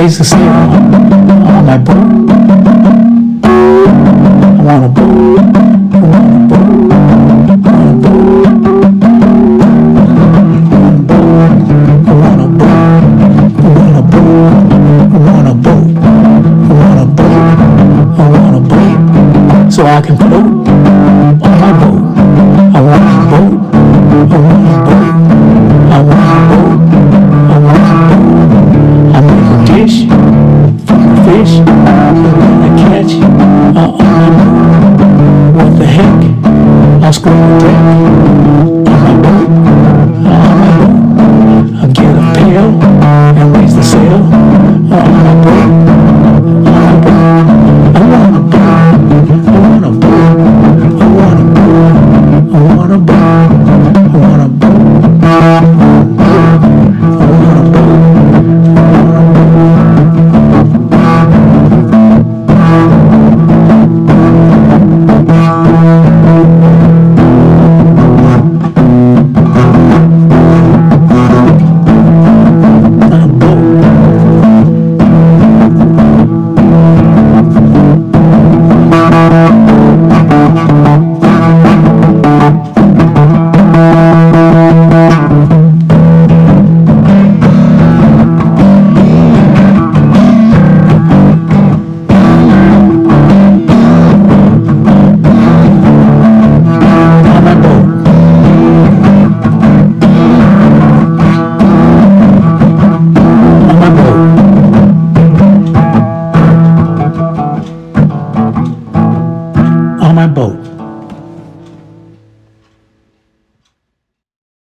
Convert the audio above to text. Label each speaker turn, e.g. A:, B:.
A: used to say on my boat, I want a boat, I want a boat, I want a boat, I want a boat, I want a boat, I want a boat, I want a boat, I want a boat, so I can float on my boat. I want a boat, I want a boat, I want a boat, I want a boat. I make a dish from the fish that I catch on my boat. What the heck? I'll screw the deck